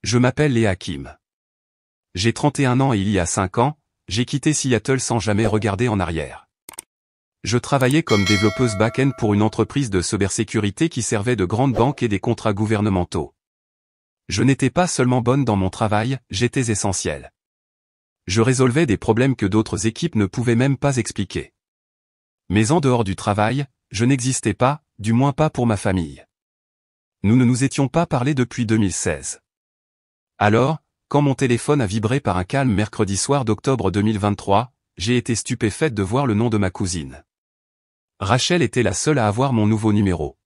Je m'appelle Léa Kim. J'ai 31 ans et il y a 5 ans, j'ai quitté Seattle sans jamais regarder en arrière. Je travaillais comme développeuse back-end pour une entreprise de cybersécurité qui servait de grande banque et des contrats gouvernementaux. Je n'étais pas seulement bonne dans mon travail, j'étais essentielle. Je résolvais des problèmes que d'autres équipes ne pouvaient même pas expliquer. Mais en dehors du travail, je n'existais pas, du moins pas pour ma famille. Nous ne nous étions pas parlé depuis 2016. Alors, quand mon téléphone a vibré par un calme mercredi soir d'octobre 2023, j'ai été stupéfaite de voir le nom de ma cousine. Rachel était la seule à avoir mon nouveau numéro.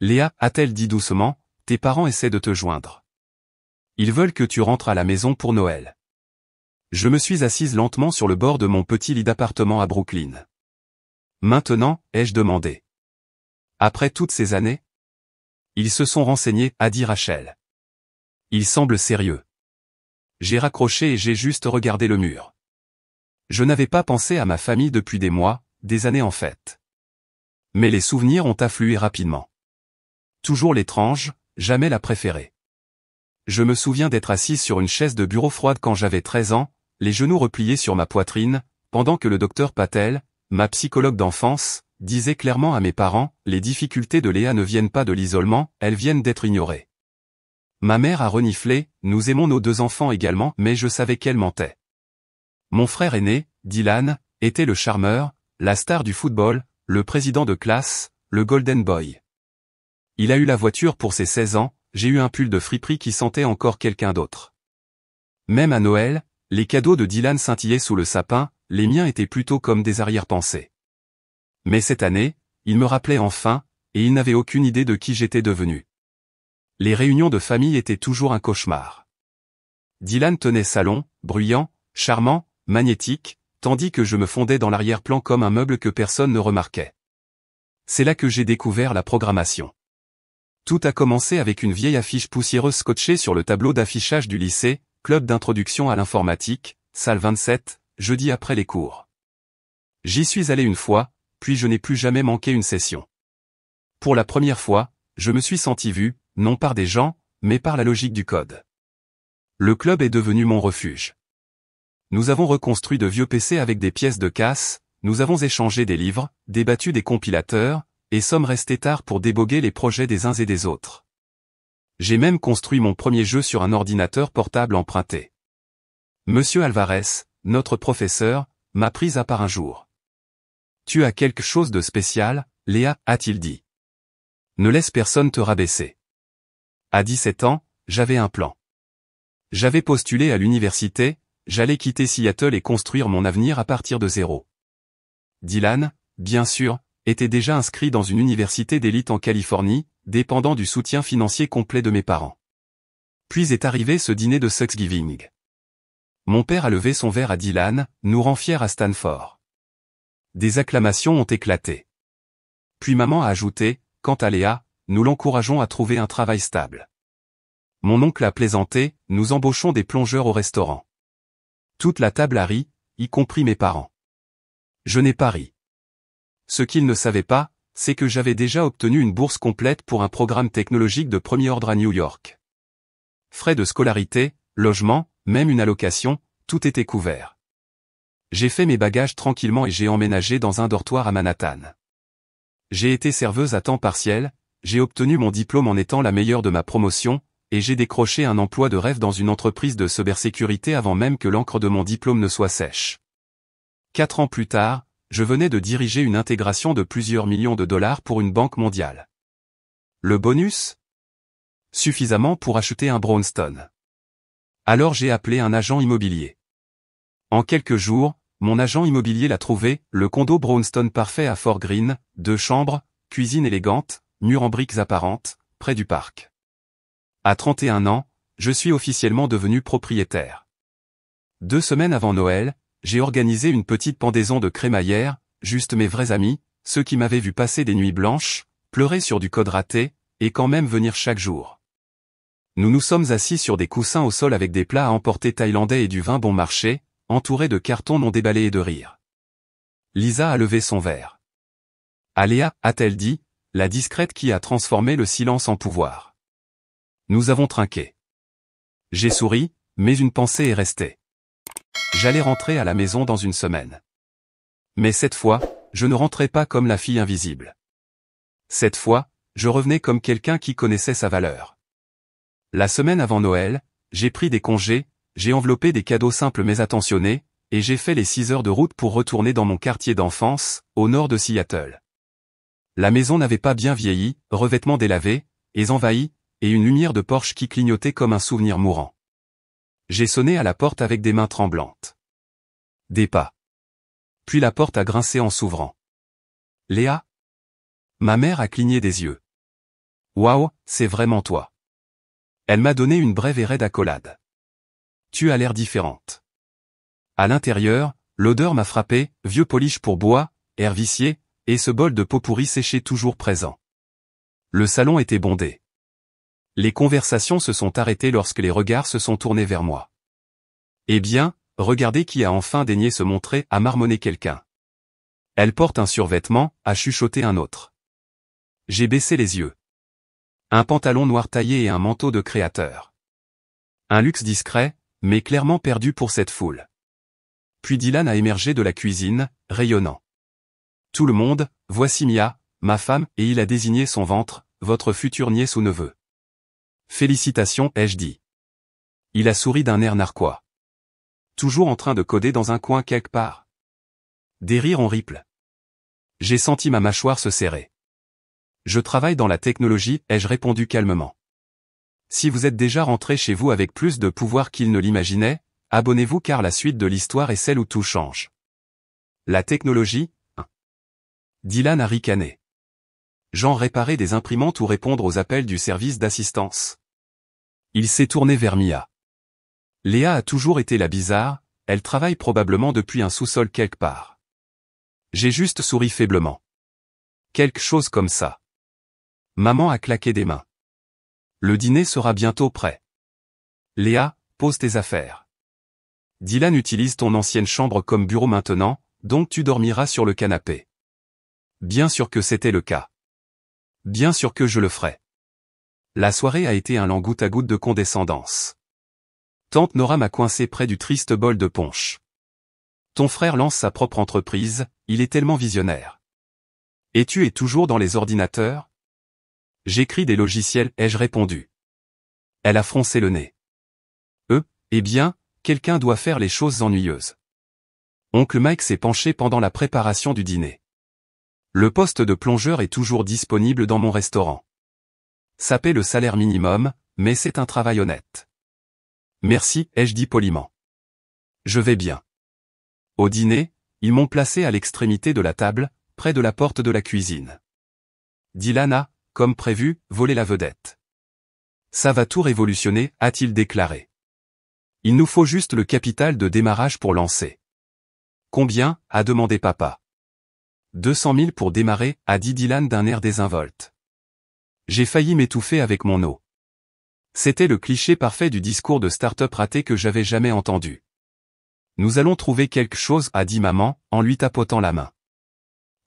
Léa, a-t-elle dit doucement, tes parents essaient de te joindre. Ils veulent que tu rentres à la maison pour Noël. Je me suis assise lentement sur le bord de mon petit lit d'appartement à Brooklyn. Maintenant, ai-je demandé. Après toutes ces années? Ils se sont renseignés, a dit Rachel. Ils semblent sérieux. J'ai raccroché et j'ai juste regardé le mur. Je n'avais pas pensé à ma famille depuis des mois, des années en fait. Mais les souvenirs ont afflué rapidement. Toujours l'étrange, jamais la préférée. Je me souviens d'être assise sur une chaise de bureau froide quand j'avais 13 ans, les genoux repliés sur ma poitrine, pendant que le docteur Patel, ma psychologue d'enfance, disait clairement à mes parents, les difficultés de Léa ne viennent pas de l'isolement, elles viennent d'être ignorées. Ma mère a reniflé, nous aimons nos 2 enfants également, mais je savais qu'elle mentait. Mon frère aîné, Dylan, était le charmeur, la star du football, le président de classe, le golden boy. Il a eu la voiture pour ses 16 ans, j'ai eu un pull de friperie qui sentait encore quelqu'un d'autre. Même à Noël, les cadeaux de Dylan scintillaient sous le sapin, les miens étaient plutôt comme des arrière-pensées. Mais cette année, il me rappelait enfin, et il n'avait aucune idée de qui j'étais devenu. Les réunions de famille étaient toujours un cauchemar. Dylan tenait salon, bruyant, charmant, magnétique, tandis que je me fondais dans l'arrière-plan comme un meuble que personne ne remarquait. C'est là que j'ai découvert la programmation. Tout a commencé avec une vieille affiche poussiéreuse scotchée sur le tableau d'affichage du lycée, club d'introduction à l'informatique, salle 27, jeudi après les cours. J'y suis allé une fois, puis je n'ai plus jamais manqué une session. Pour la première fois, je me suis senti vu, non par des gens, mais par la logique du code. Le club est devenu mon refuge. Nous avons reconstruit de vieux PC avec des pièces de casse, nous avons échangé des livres, débattu des compilateurs, et sommes restés tard pour déboguer les projets des uns et des autres. J'ai même construit mon premier jeu sur un ordinateur portable emprunté. Monsieur Alvarez, notre professeur, m'a prise à part un jour. Tu as quelque chose de spécial, Léa, a-t-il dit. Ne laisse personne te rabaisser. À 17 ans, j'avais un plan. J'avais postulé à l'université, j'allais quitter Seattle et construire mon avenir à partir de zéro. Dylan, bien sûr, était déjà inscrit dans une université d'élite en Californie, dépendant du soutien financier complet de mes parents. Puis est arrivé ce dîner de Thanksgiving. Mon père a levé son verre à Dylan, nous rend fiers à Stanford. Des acclamations ont éclaté. Puis maman a ajouté, quant à Léa, nous l'encourageons à trouver un travail stable. Mon oncle a plaisanté, nous embauchons des plongeurs au restaurant. Toute la table a ri, y compris mes parents. Je n'ai pas ri. Ce qu'ils ne savaient pas, c'est que j'avais déjà obtenu une bourse complète pour un programme technologique de premier ordre à New York. Frais de scolarité, logement, même une allocation, tout était couvert. J'ai fait mes bagages tranquillement et j'ai emménagé dans un dortoir à Manhattan. J'ai été serveuse à temps partiel, j'ai obtenu mon diplôme en étant la meilleure de ma promotion, et j'ai décroché un emploi de rêve dans une entreprise de cybersécurité avant même que l'encre de mon diplôme ne soit sèche. 4 ans plus tard, je venais de diriger une intégration de plusieurs millions de dollars pour une banque mondiale. Le bonus? Suffisamment pour acheter un brownstone. Alors j'ai appelé un agent immobilier. En quelques jours, mon agent immobilier l'a trouvé, le condo brownstone parfait à Fort Greene, 2 chambres, cuisine élégante, murs en briques apparentes, près du parc. À 31 ans, je suis officiellement devenu propriétaire. 2 semaines avant Noël, j'ai organisé une petite pendaison de crémaillère, juste mes vrais amis, ceux qui m'avaient vu passer des nuits blanches, pleurer sur du code raté, et quand même venir chaque jour. Nous nous sommes assis sur des coussins au sol avec des plats à emporter thaïlandais et du vin bon marché, entourés de cartons non déballés et de rire. Lisa a levé son verre. Léa, a-t-elle dit, la discrète qui a transformé le silence en pouvoir. Nous avons trinqué. J'ai souri, mais une pensée est restée. J'allais rentrer à la maison dans une semaine. Mais cette fois, je ne rentrais pas comme la fille invisible. Cette fois, je revenais comme quelqu'un qui connaissait sa valeur. La semaine avant Noël, j'ai pris des congés, j'ai enveloppé des cadeaux simples mais attentionnés, et j'ai fait les 6 heures de route pour retourner dans mon quartier d'enfance, au nord de Seattle. La maison n'avait pas bien vieilli, revêtements délavés, et envahis, et une lumière de Porsche qui clignotait comme un souvenir mourant. J'ai sonné à la porte avec des mains tremblantes. Des pas. Puis la porte a grincé en s'ouvrant. Léa? Ma mère a cligné des yeux. Waouh, c'est vraiment toi. Elle m'a donné une brève et raide accolade. Tu as l'air différente. À l'intérieur, l'odeur m'a frappé, vieux polish pour bois, air vicié, et ce bol de pot pourri séché toujours présent. Le salon était bondé. Les conversations se sont arrêtées lorsque les regards se sont tournés vers moi. Eh bien, regardez qui a enfin daigné se montrer, a marmonné quelqu'un. Elle porte un survêtement, a chuchoté un autre. J'ai baissé les yeux. Un pantalon noir taillé et un manteau de créateur. Un luxe discret, mais clairement perdu pour cette foule. Puis Dylan a émergé de la cuisine, rayonnant. Tout le monde, voici Mia, ma femme, et il a désigné son ventre, votre future nièce ou neveu. Félicitations, ai-je dit. Il a souri d'un air narquois. Toujours en train de coder dans un coin quelque part. Des rires en ripple. J'ai senti ma mâchoire se serrer. Je travaille dans la technologie, ai-je répondu calmement. Si vous êtes déjà rentré chez vous avec plus de pouvoir qu'il ne l'imaginait, abonnez-vous car la suite de l'histoire est celle où tout change. La technologie, hein. Dylan a ricané. Genre réparer des imprimantes ou répondre aux appels du service d'assistance. Il s'est tourné vers Mia. Léa a toujours été la bizarre, elle travaille probablement depuis un sous-sol quelque part. J'ai juste souri faiblement. Quelque chose comme ça. Maman a claqué des mains. Le dîner sera bientôt prêt. Léa, pose tes affaires. Dylan utilise ton ancienne chambre comme bureau maintenant, donc tu dormiras sur le canapé. Bien sûr que c'était le cas. Bien sûr que je le ferai. La soirée a été un lent goutte à goutte de condescendance. Tante Nora m'a coincé près du triste bol de punch. Ton frère lance sa propre entreprise, il est tellement visionnaire. Et tu es toujours dans les ordinateurs? J'écris des logiciels, ai-je répondu. Elle a froncé le nez. Eh bien, quelqu'un doit faire les choses ennuyeuses. Oncle Mike s'est penché pendant la préparation du dîner. Le poste de plongeur est toujours disponible dans mon restaurant. Ça paie le salaire minimum, mais c'est un travail honnête. Merci, ai-je dit poliment. Je vais bien. Au dîner, ils m'ont placé à l'extrémité de la table, près de la porte de la cuisine. Dylan a, comme prévu, volé la vedette. Ça va tout révolutionner, a-t-il déclaré. Il nous faut juste le capital de démarrage pour lancer. Combien, a demandé papa. 200 000 pour démarrer, a dit Dylan d'un air désinvolte. J'ai failli m'étouffer avec mon eau. C'était le cliché parfait du discours de start-up raté que j'avais jamais entendu. Nous allons trouver quelque chose, a dit maman, en lui tapotant la main.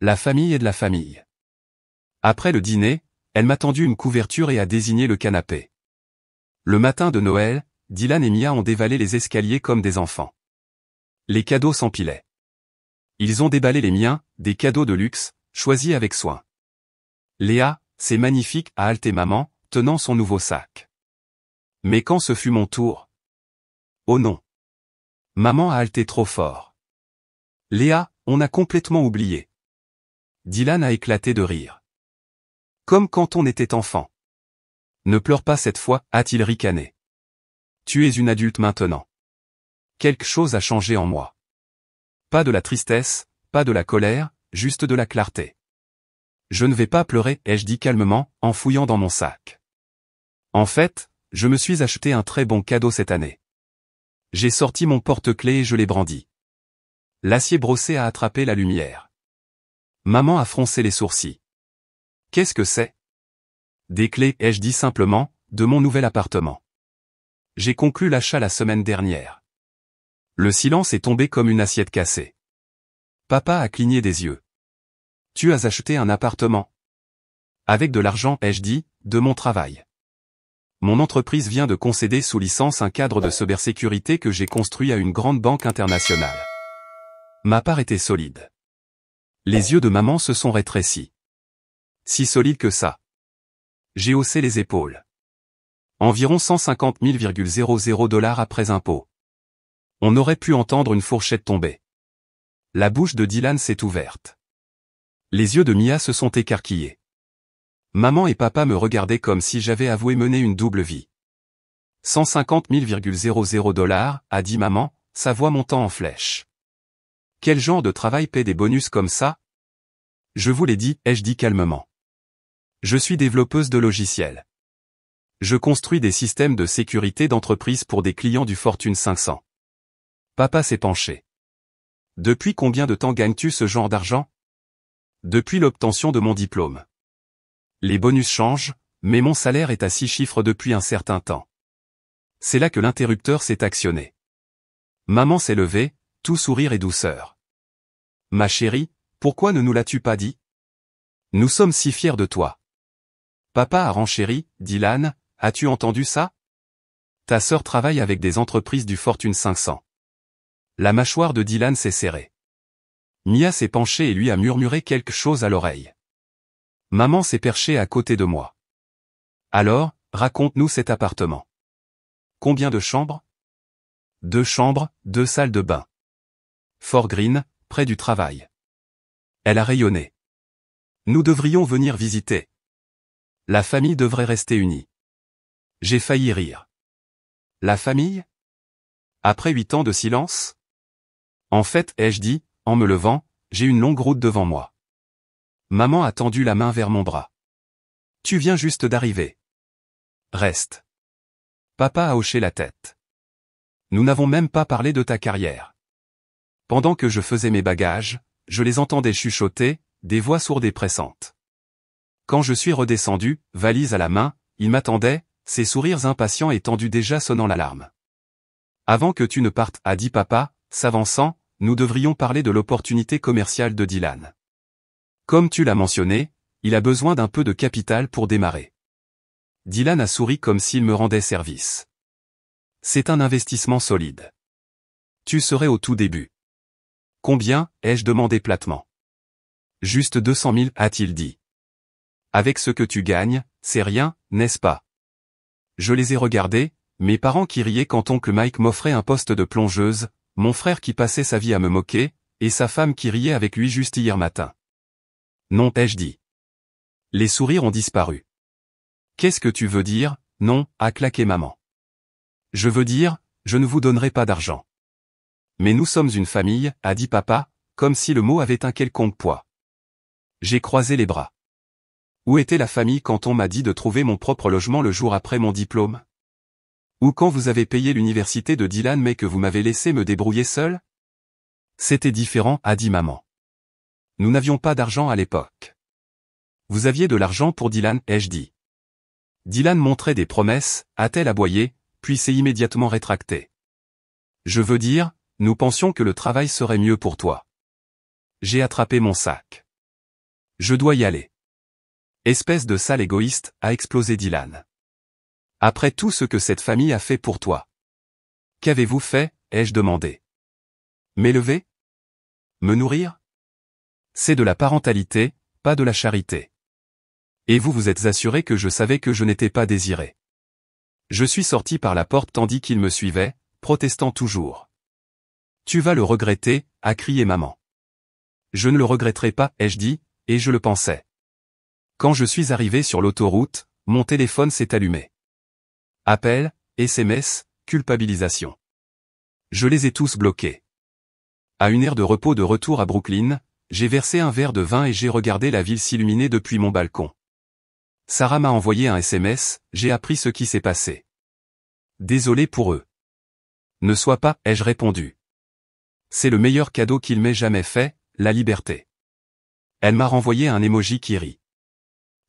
La famille est de la famille. Après le dîner, elle m'a tendu une couverture et a désigné le canapé. Le matin de Noël, Dylan et Mia ont dévalé les escaliers comme des enfants. Les cadeaux s'empilaient. Ils ont déballé les miens, des cadeaux de luxe, choisis avec soin. Léa, c'est magnifique, a haleté maman, tenant son nouveau sac. Mais quand ce fut mon tour? Oh non. Maman a haleté trop fort. Léa, on a complètement oublié. Dylan a éclaté de rire. Comme quand on était enfant. Ne pleure pas cette fois, a-t-il ricané. Tu es une adulte maintenant. Quelque chose a changé en moi. Pas de la tristesse, pas de la colère, juste de la clarté. Je ne vais pas pleurer, ai-je dit calmement, en fouillant dans mon sac. En fait, je me suis acheté un très bon cadeau cette année. J'ai sorti mon porte-clés et je l'ai brandi. L'acier brossé a attrapé la lumière. Maman a froncé les sourcils. Qu'est-ce que c'est? Des clés, ai-je dit simplement, de mon nouvel appartement. J'ai conclu l'achat la semaine dernière. Le silence est tombé comme une assiette cassée. Papa a cligné des yeux. Tu as acheté un appartement? Avec de l'argent, ai-je dit, de mon travail. Mon entreprise vient de concéder sous licence un cadre de cybersécurité que j'ai construit à une grande banque internationale. Ma part était solide. Les yeux de maman se sont rétrécis. Si solide que ça. J'ai haussé les épaules. Environ 150 000,00 $ après impôt. On aurait pu entendre une fourchette tomber. La bouche de Dylan s'est ouverte. Les yeux de Mia se sont écarquillés. Maman et papa me regardaient comme si j'avais avoué mener une double vie. 150 000,00 $, a dit maman, sa voix montant en flèche. Quel genre de travail paie des bonus comme ça? Je vous l'ai dit, ai-je dit calmement. Je suis développeuse de logiciels. Je construis des systèmes de sécurité d'entreprise pour des clients du Fortune 500. Papa s'est penché. Depuis combien de temps gagnes-tu ce genre d'argent? Depuis l'obtention de mon diplôme. Les bonus changent, mais mon salaire est à 6 chiffres depuis un certain temps. C'est là que l'interrupteur s'est actionné. Maman s'est levée, tout sourire et douceur. Ma chérie, pourquoi ne nous l'as-tu pas dit? Nous sommes si fiers de toi. Papa a renchéri, Dylan, as-tu entendu ça? Ta sœur travaille avec des entreprises du Fortune 500. La mâchoire de Dylan s'est serrée. Mia s'est penchée et lui a murmuré quelque chose à l'oreille. Maman s'est perchée à côté de moi. Alors, raconte-nous cet appartement. Combien de chambres? 2 chambres, 2 salles de bain. Fort Green, près du travail. Elle a rayonné. Nous devrions venir visiter. La famille devrait rester unie. J'ai failli rire. La famille? Après 8 ans de silence? En fait, ai-je dit, en me levant, j'ai une longue route devant moi. Maman a tendu la main vers mon bras. Tu viens juste d'arriver. Reste. Papa a hoché la tête. Nous n'avons même pas parlé de ta carrière. Pendant que je faisais mes bagages, je les entendais chuchoter, des voix sourdes et pressantes. Quand je suis redescendu, valise à la main, ils m'attendaient, ses sourires impatients et tendus déjà sonnant l'alarme. Avant que tu ne partes, a dit papa, s'avançant, nous devrions parler de l'opportunité commerciale de Dylan. Comme tu l'as mentionné, il a besoin d'un peu de capital pour démarrer. Dylan a souri comme s'il me rendait service. C'est un investissement solide. Tu serais au tout début. Combien, ai-je demandé platement. Juste 200 000, a-t-il dit. Avec ce que tu gagnes, c'est rien, n'est-ce pas? Je les ai regardés, mes parents qui riaient quand oncle Mike m'offrait un poste de plongeuse, mon frère qui passait sa vie à me moquer, et sa femme qui riait avec lui juste hier matin. Non, ai-je dit. Les sourires ont disparu. Qu'est-ce que tu veux dire? Non, a claqué maman. Je veux dire, je ne vous donnerai pas d'argent. Mais nous sommes une famille, a dit papa, comme si le mot avait un quelconque poids. J'ai croisé les bras. Où était la famille quand on m'a dit de trouver mon propre logement le jour après mon diplôme? Ou quand vous avez payé l'université de Dylan mais que vous m'avez laissé me débrouiller seul? C'était différent, a dit maman. Nous n'avions pas d'argent à l'époque. Vous aviez de l'argent pour Dylan, ai-je dit. Dylan montrait des promesses, a-t-elle aboyé, puis s'est immédiatement rétractée. Je veux dire, nous pensions que le travail serait mieux pour toi. J'ai attrapé mon sac. Je dois y aller. Espèce de sale égoïste, a explosé Dylan. Après tout ce que cette famille a fait pour toi. Qu'avez-vous fait, ai-je demandé. M'élever? Me nourrir? C'est de la parentalité, pas de la charité. Et vous vous êtes assuré que je savais que je n'étais pas désiré. Je suis sorti par la porte tandis qu'il me suivait, protestant toujours. Tu vas le regretter, a crié maman. Je ne le regretterai pas, ai-je dit, et je le pensais. Quand je suis arrivé sur l'autoroute, mon téléphone s'est allumé. Appel, SMS, culpabilisation. Je les ai tous bloqués. À une heure de repos de retour à Brooklyn, j'ai versé un verre de vin et j'ai regardé la ville s'illuminer depuis mon balcon. Sarah m'a envoyé un SMS, j'ai appris ce qui s'est passé. Désolé pour eux. Ne sois pas, ai-je répondu. C'est le meilleur cadeau qu'il m'ait jamais fait, la liberté. Elle m'a renvoyé un emoji qui rit.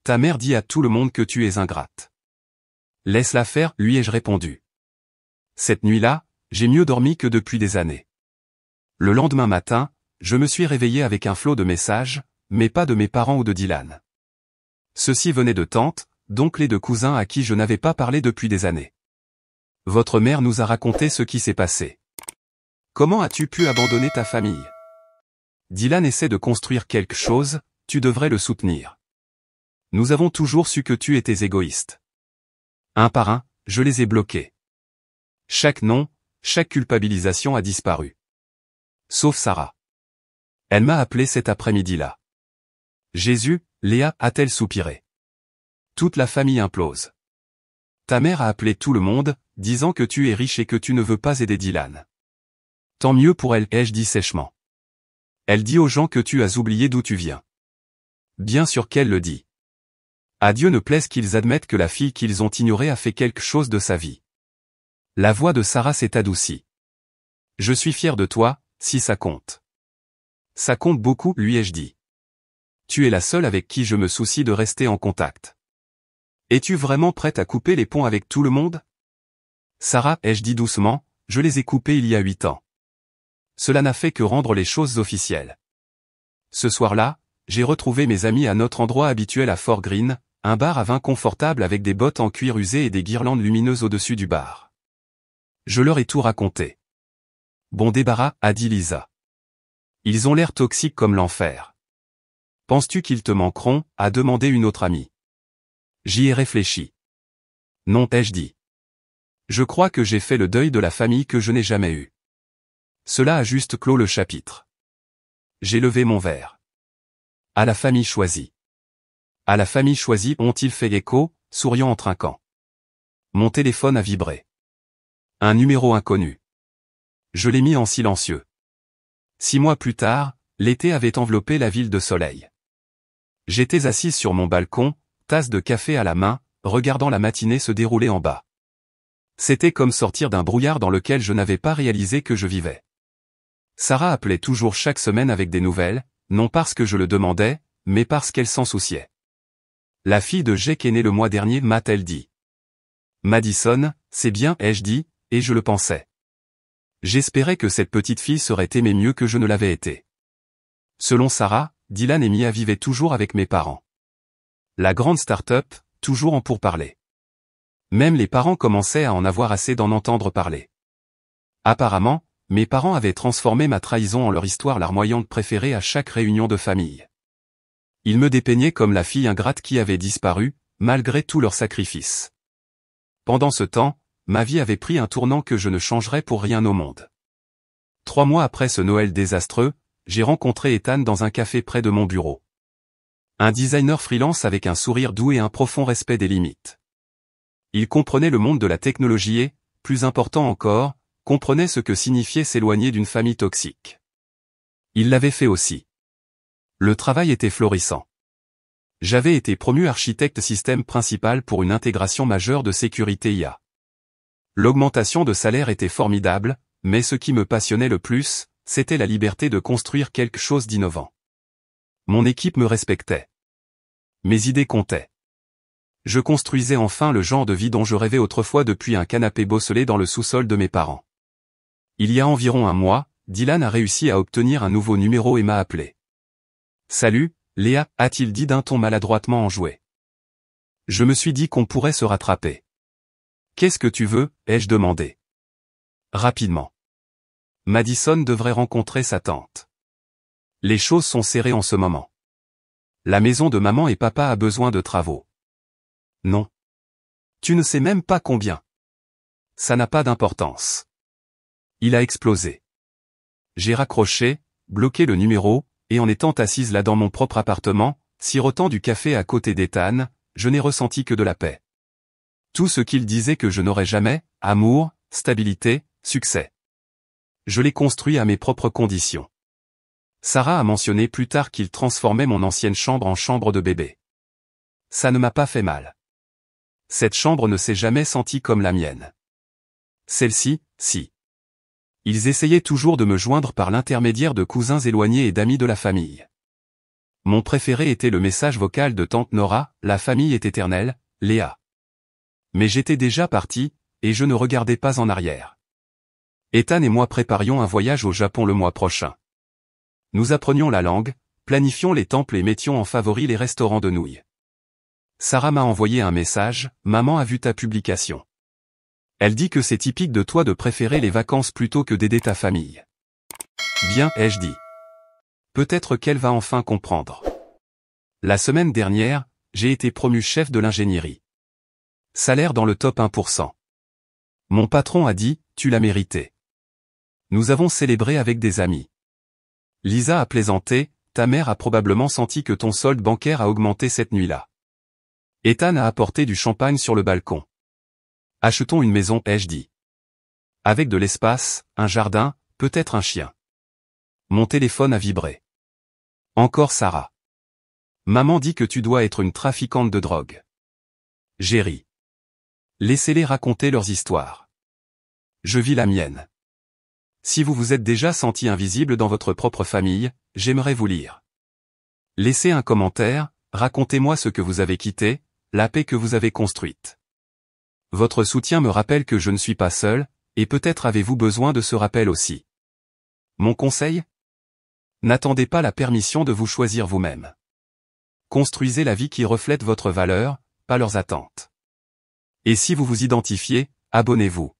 Ta mère dit à tout le monde que tu es ingrate. Laisse-la faire, lui ai-je répondu. Cette nuit-là, j'ai mieux dormi que depuis des années. Le lendemain matin, je me suis réveillé avec un flot de messages, mais pas de mes parents ou de Dylan. Ceux-ci venaient de tante, d'oncles et de cousins à qui je n'avais pas parlé depuis des années. Votre mère nous a raconté ce qui s'est passé. Comment as-tu pu abandonner ta famille? Dylan essaie de construire quelque chose, tu devrais le soutenir. Nous avons toujours su que tu étais égoïste. Un par un, je les ai bloqués. Chaque nom, chaque culpabilisation a disparu. Sauf Sarah. Elle m'a appelé cet après-midi-là. Jésus, Léa, a-t-elle soupiré. Toute la famille implose. Ta mère a appelé tout le monde, disant que tu es riche et que tu ne veux pas aider Dylan. Tant mieux pour elle, ai-je dit sèchement. Elle dit aux gens que tu as oublié d'où tu viens. Bien sûr qu'elle le dit. À Dieu ne plaise qu'ils admettent que la fille qu'ils ont ignorée a fait quelque chose de sa vie. La voix de Sarah s'est adoucie. Je suis fier de toi, si ça compte. Ça compte beaucoup, lui ai-je dit. Tu es la seule avec qui je me soucie de rester en contact. Es-tu vraiment prête à couper les ponts avec tout le monde? Sarah, ai-je dit doucement, je les ai coupés il y a 8 ans. Cela n'a fait que rendre les choses officielles. Ce soir-là, j'ai retrouvé mes amis à notre endroit habituel à Fort Greene, un bar à vin confortable avec des bottes en cuir usé et des guirlandes lumineuses au-dessus du bar. Je leur ai tout raconté. Bon débarras, a dit Lisa. Ils ont l'air toxiques comme l'enfer. Penses-tu qu'ils te manqueront, a demandé une autre amie. J'y ai réfléchi. Non, ai-je dit. Je crois que j'ai fait le deuil de la famille que je n'ai jamais eue. Cela a juste clos le chapitre. J'ai levé mon verre. À la famille choisie. À la famille choisie, ont-ils fait écho, souriant en trinquant. Mon téléphone a vibré. Un numéro inconnu. Je l'ai mis en silencieux. 6 mois plus tard, l'été avait enveloppé la ville de soleil. J'étais assise sur mon balcon, tasse de café à la main, regardant la matinée se dérouler en bas. C'était comme sortir d'un brouillard dans lequel je n'avais pas réalisé que je vivais. Sarah appelait toujours chaque semaine avec des nouvelles, non parce que je le demandais, mais parce qu'elle s'en souciait. La fille de Jake est née le mois dernier, m'a-t-elle dit. Madison, c'est bien, ai-je dit, et je le pensais. J'espérais que cette petite fille serait aimée mieux que je ne l'avais été. Selon Sarah, Dylan et Mia vivaient toujours avec mes parents. La grande start-up, toujours en pourparlers. Même les parents commençaient à en avoir assez d'en entendre parler. Apparemment, mes parents avaient transformé ma trahison en leur histoire larmoyante préférée à chaque réunion de famille. Ils me dépeignaient comme la fille ingrate qui avait disparu, malgré tous leurs sacrifices. Pendant ce temps, ma vie avait pris un tournant que je ne changerais pour rien au monde. 3 mois après ce Noël désastreux, j'ai rencontré Ethan dans un café près de mon bureau. Un designer freelance avec un sourire doux et un profond respect des limites. Il comprenait le monde de la technologie et, plus important encore, comprenait ce que signifiait s'éloigner d'une famille toxique. Il l'avait fait aussi. Le travail était florissant. J'avais été promu architecte système principal pour une intégration majeure de sécurité IA. L'augmentation de salaire était formidable, mais ce qui me passionnait le plus, c'était la liberté de construire quelque chose d'innovant. Mon équipe me respectait. Mes idées comptaient. Je construisais enfin le genre de vie dont je rêvais autrefois depuis un canapé bosselé dans le sous-sol de mes parents. Il y a environ 1 mois, Dylan a réussi à obtenir un nouveau numéro et m'a appelé. Salut, Léa, a-t-il dit d'un ton maladroitement enjoué. Je me suis dit qu'on pourrait se rattraper. Qu'est-ce que tu veux, ai-je demandé. Rapidement. Madison devrait rencontrer sa tante. Les choses sont serrées en ce moment. La maison de maman et papa a besoin de travaux. Non. Tu ne sais même pas combien. Ça n'a pas d'importance. Il a explosé. J'ai raccroché, bloqué le numéro, et en étant assise là dans mon propre appartement, sirotant du café à côté d'Ethan, je n'ai ressenti que de la paix. Tout ce qu'il disait que je n'aurais jamais, amour, stabilité, succès. Je l'ai construit à mes propres conditions. Sarah a mentionné plus tard qu'il transformait mon ancienne chambre en chambre de bébé. Ça ne m'a pas fait mal. Cette chambre ne s'est jamais sentie comme la mienne. Celle-ci, si. Ils essayaient toujours de me joindre par l'intermédiaire de cousins éloignés et d'amis de la famille. Mon préféré était le message vocal de tante Nora, la famille est éternelle, Léa. Mais j'étais déjà parti, et je ne regardais pas en arrière. Ethan et moi préparions un voyage au Japon le mois prochain. Nous apprenions la langue, planifions les temples et mettions en favori les restaurants de nouilles. Sarah m'a envoyé un message, maman a vu ta publication. Elle dit que c'est typique de toi de préférer les vacances plutôt que d'aider ta famille. Bien, ai-je dit. Peut-être qu'elle va enfin comprendre. La semaine dernière, j'ai été promu chef de l'ingénierie. Salaire dans le top 1%. Mon patron a dit, tu l'as mérité. Nous avons célébré avec des amis. Lisa a plaisanté, ta mère a probablement senti que ton solde bancaire a augmenté cette nuit-là. Ethan a apporté du champagne sur le balcon. Achetons une maison, ai-je dit. Avec de l'espace, un jardin, peut-être un chien. Mon téléphone a vibré. Encore Sarah. Maman dit que tu dois être une trafiquante de drogue. J'ai ri. Laissez-les raconter leurs histoires. Je vis la mienne. Si vous vous êtes déjà senti invisible dans votre propre famille, j'aimerais vous lire. Laissez un commentaire, racontez-moi ce que vous avez quitté, la paix que vous avez construite. Votre soutien me rappelle que je ne suis pas seul, et peut-être avez-vous besoin de ce rappel aussi. Mon conseil ? N'attendez pas la permission de vous choisir vous-même. Construisez la vie qui reflète votre valeur, pas leurs attentes. Et si vous vous identifiez, abonnez-vous.